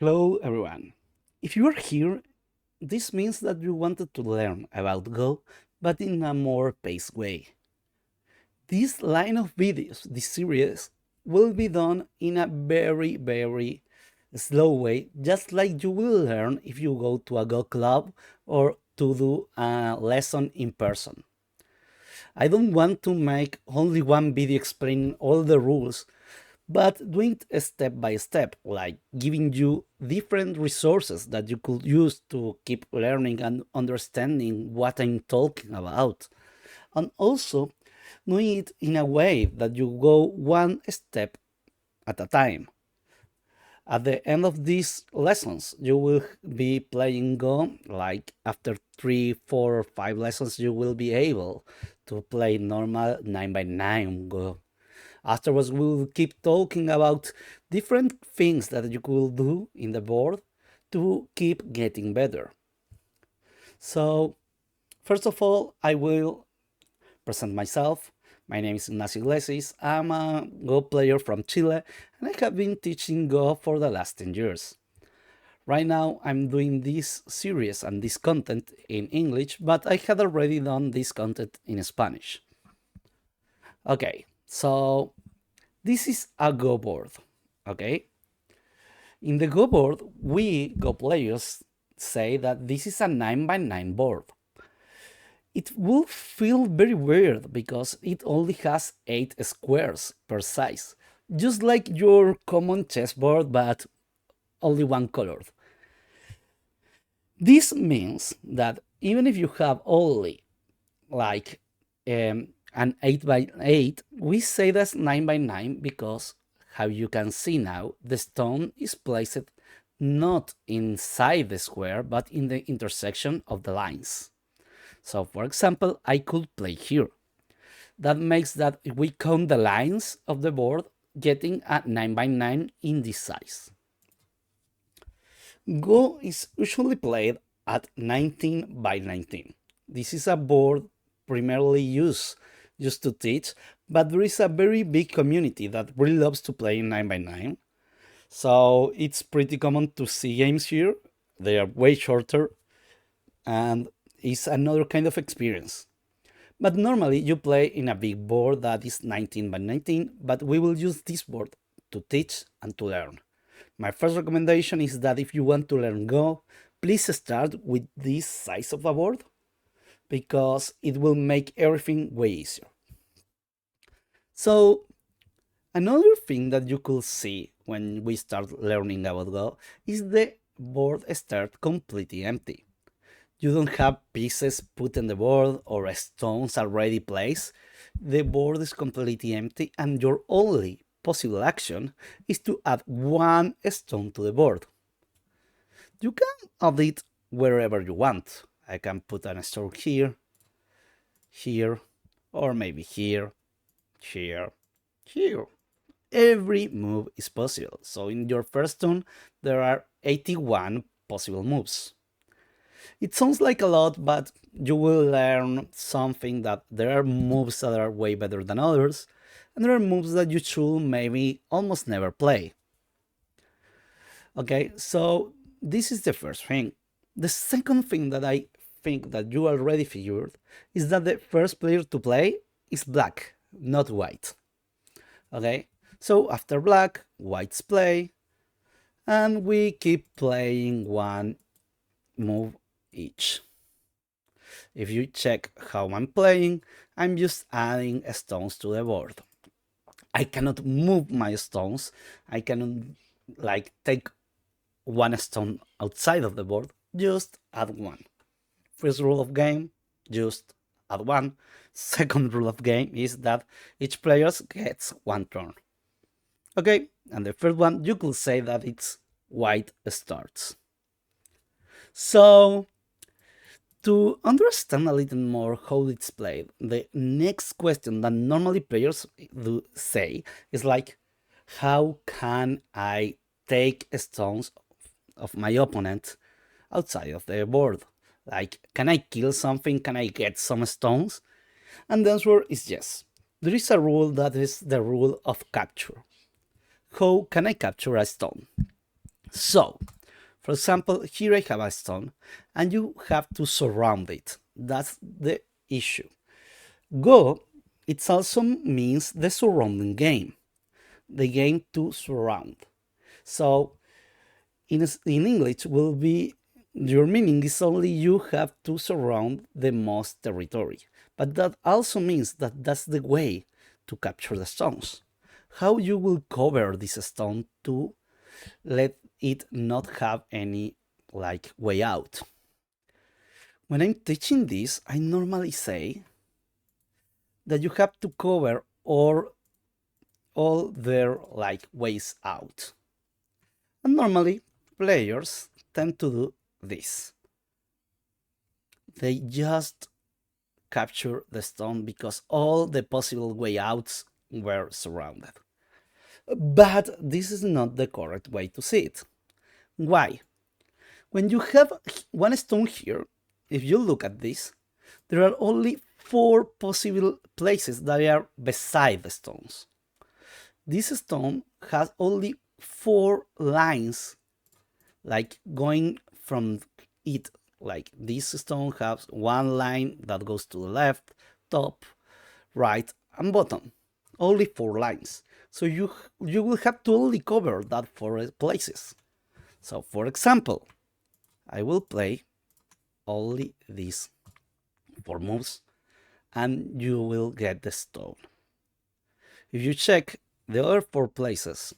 Hello everyone. If you are here, this means that you wanted to learn about Go, but in a more paced way. This line of videos, this series, will be done in a very slow way, just like you will learn if you go to a Go club or to do a lesson in person. I don't want to make only one video explaining all the rules, but doing it step by step, like giving you different resources that you could use to keep learning and understanding what I'm talking about. And also doing it in a way that you go one step at a time. At the end of these lessons, you will be playing Go. Like after 3, 4, or 5 lessons, you will be able to play normal 9x9 Go. Afterwards, we will keep talking about different things that you could do in the board to keep getting better. So, first of all, I will present myself. My name is Ignacio Iglesias. I'm a Go player from Chile, and I have been teaching Go for the last 10 years. Right now, I'm doing this series and this content in English, but I had already done this content in Spanish. Okay, so this is a Go board. Okay, in the Go board, we Go players say that this is a 9x9 board. It will feel very weird because it only has 8 squares per size, just like your common chessboard, but only one colored. This means that even if you have only like an 8x8, we say that's 9x9 because, how you can see now, the stone is placed not inside the square but in the intersection of the lines. So for example, I could play here. That makes that if we count the lines of the board, getting a 9x9 in this size. Go is usually played at 19x19. This is a board primarily used to teach, but there is a very big community that really loves to play in 9x9. So it's pretty common to see games here. They are way shorter and it's another kind of experience. But normally you play in a big board that is 19x19, but we will use this board to teach and to learn. My first recommendation is that if you want to learn Go, please start with this size of a board because it will make everything way easier. So another thing that you could see when we start learning about Go is the board start completely empty. You don't have pieces put in the board or stones already placed. The board is completely empty and your only possible action is to add one stone to the board. You can add it wherever you want. I can put a stone here, here, or maybe here, here, here. Every move is possible. So in your first turn, there are 81 possible moves. It sounds like a lot, but you will learn something that there are moves that are way better than others, and there are moves that you should maybe almost never play. Okay, so this is the first thing. The second thing that I think that you already figured is that the first player to play is black, not white. Okay, so after black, whites play, and we keep playing one move each. If you check how I'm playing, I'm just adding stones to the board. I cannot move my stones. I cannot like take one stone outside of the board, just add one. First rule of game, just add one. Second rule of game is that each player gets one turn. Okay, and the third one, you could say that it's white starts. So, to understand a little more how it's played, the next question that normally players do say is like, how can I take stones of my opponent outside of the board? Like, can I kill something? Can I get some stones? And the answer is yes. There is a rule that is the rule of capture. How can I capture a stone? So, for example, here I have a stone and you have to surround it. That's the issue. Go, it also means the surrounding game, the game to surround. So in English will be your meaning is only you have to surround the most territory. But that also means that that's the way to capture the stones. How you will cover this stone to let it not have any like way out. When I'm teaching this, I normally say that you have to cover all their like ways out. And normally players tend to do this. They just capture the stone because all the possible way outs were surrounded. But this is not the correct way to see it. Why? When you have one stone here, if you look at this, there are only 4 possible places that are beside the stones. This stone has only 4 lines, like going from it. Like this stone has one line that goes to the left, top, right, and bottom. Only 4 lines. So you will have to only cover that 4 places. So for example, I will play only these 4 moves and you will get the stone. If you check, the other 4 places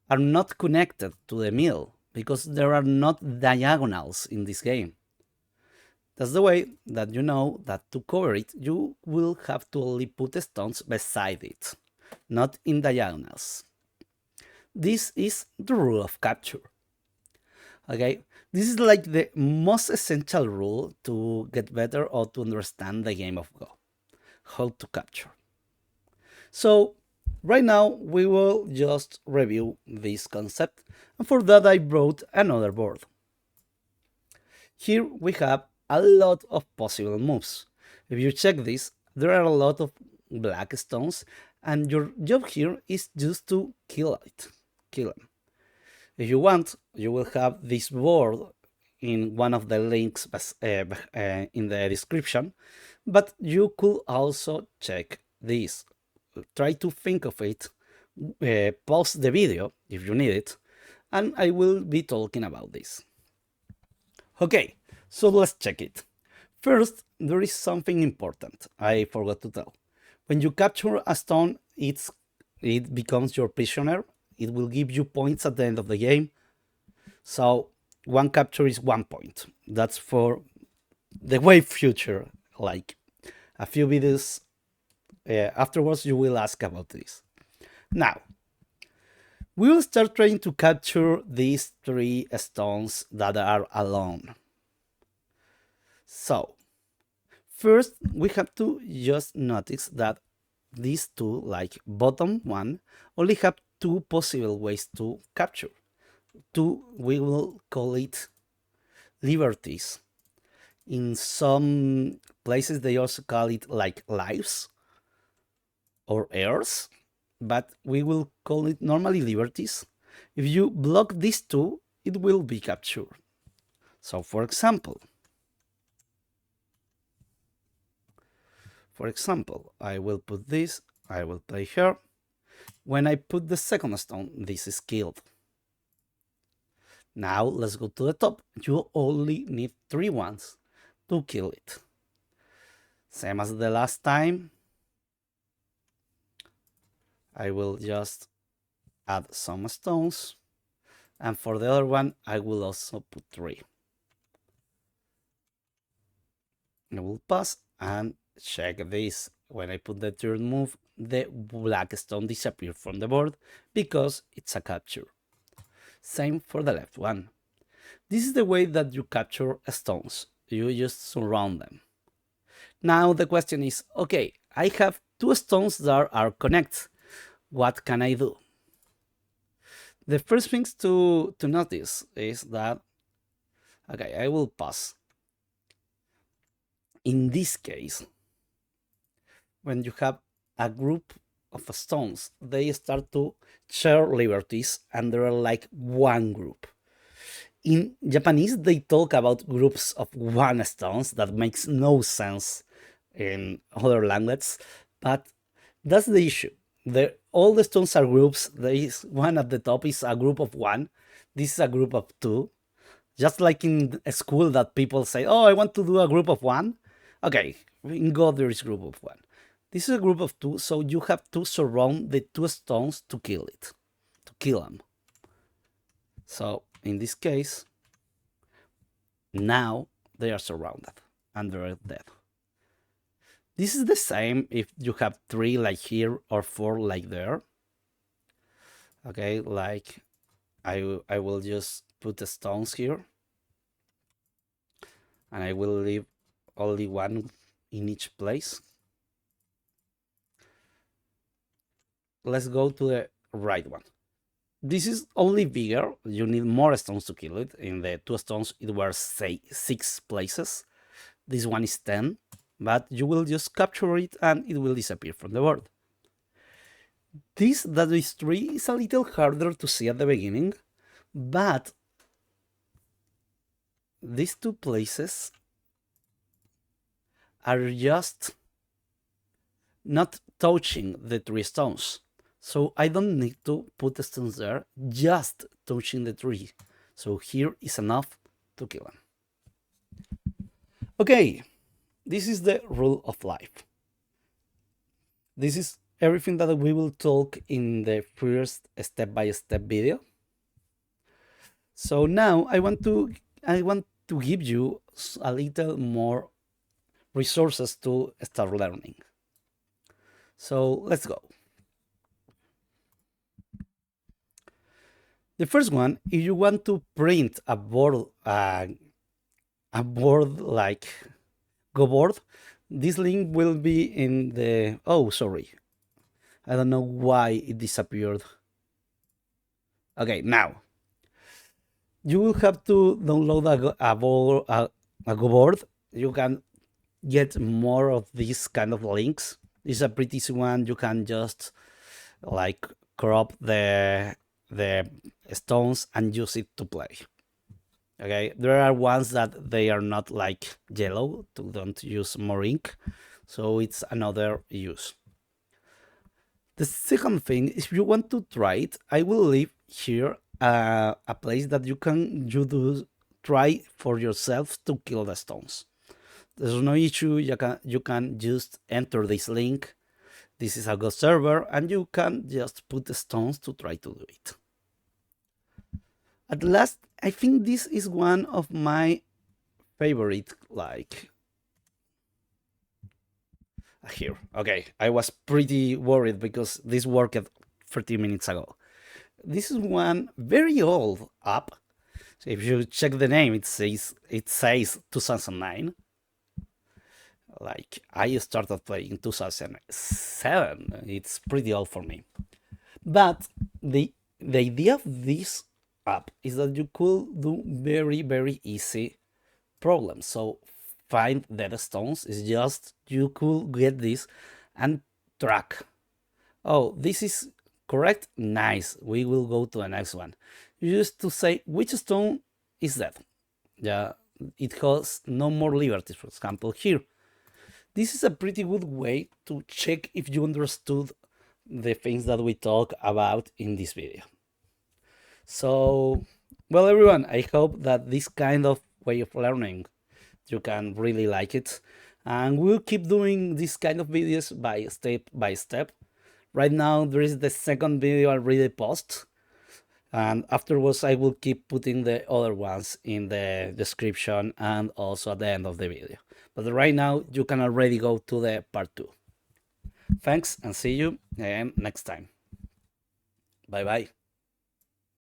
are not connected to the middle because there are not diagonals in this game. That's the way that you know that to cover it, you will have to only put stones beside it, not in diagonals. This is the rule of capture. Okay, this is like the most essential rule to get better or to understand the game of Go, how to capture. So right now we will just review this concept, and for that I brought another board. Here we have a lot of possible moves. If you check this, there are a lot of black stones, and your job here is just to kill them. If you want, you will have this board in one of the links in the description, but you could also check this. Try to think of it, pause the video if you need it, and I will be talking about this. Okay, so let's check it. First, there is something important I forgot to tell. When you capture a stone, it becomes your prisoner. It will give you points at the end of the game. So one capture is 1 point. That's for the way future. Like a few videos afterwards, you will ask about this. Now, we will start trying to capture these 3 stones that are alone. So, first we have to just notice that these 2, like bottom one, only have 2 possible ways to capture. 2, we will call it liberties. In some places they also call it like lives or heirs, but we will call it normally liberties. If you block these 2, it will be captured. So for example, I will put this, I will play here. When I put the second stone, this is killed. Now let's go to the top. You only need 3 ones to kill it. Same as the last time. I will just add some stones. And for the other one, I will also put 3. I will pass and check this. When I put the third move, the black stone disappeared from the board because it's a capture. Same for the left one. This is the way that you capture stones. You just surround them. Now the question is, okay, I have 2 stones that are connected. What can I do? The first things to notice is that, okay, I will pause. In this case, when you have a group of stones, they start to share liberties and they're like one group. In Japanese, they talk about groups of one stones that makes no sense in other languages, but that's the issue. All the stones are groups. There is one at the top is a group of one. This is a group of two. Just like in a school that people say, "Oh, I want to do a group of one." Okay, in God there is group of one. This is a group of two, so you have to surround the two stones to kill it, to kill them. So in this case, now they are surrounded and they're dead. This is the same if you have three like here or four like there. Okay, like I will just put the stones here and I will leave only one in each place. Let's go to the right one. This is only bigger. You need more stones to kill it. In the two stones, it were say 6 places. This one is 10, but you will just capture it and it will disappear from the board. This that is 3 is a little harder to see at the beginning, but these 2 places are just not touching the 3 stones. So I don't need to put the stones there, just touching the tree. So here is enough to kill them. Okay, this is the rule of life. This is everything that we will talk in the first step-by-step video. So now I want to give you a little more resources to start learning. So let's go. The first one, if you want to print a board like Go board, this link will be in the. Oh, sorry, I don't know why it disappeared. Okay, now you will have to download a Go board. You can get more of these kind of links. This is a pretty easy one. You can just like crop the stones and use it to play. Okay, there are ones that they are not like yellow, to don't use more ink, so it's another use. The second thing, if you want to try it, I will leave here a place that you do try for yourself to kill the stones. There's no issue. You can just enter this link. This is a Go server, and you can just put the stones to try to do it. At last, I think this is one of my favorite, like here. Okay, I was pretty worried because this worked 30 minutes ago. This is one very old app. So if you check the name, it says 2009. Like I started playing in 2007. It's pretty old for me. But the idea of this app is that you could do very easy problems. So find dead stones is just you could get this and track. Oh, this is correct. Nice. We will go to the next one. You just to say which stone is dead. Yeah, it has no more liberties. For example, here. This is a pretty good way to check if you understood the things that we talk about in this video. So, well, everyone, I hope that this kind of way of learning, you can really like it. And we'll keep doing this kind of videos by step. Right now, there is the second video I already post. And afterwards, I will keep putting the other ones in the description and also at the end of the video. But right now, you can already go to the part 2. Thanks and see you again next time. Bye bye.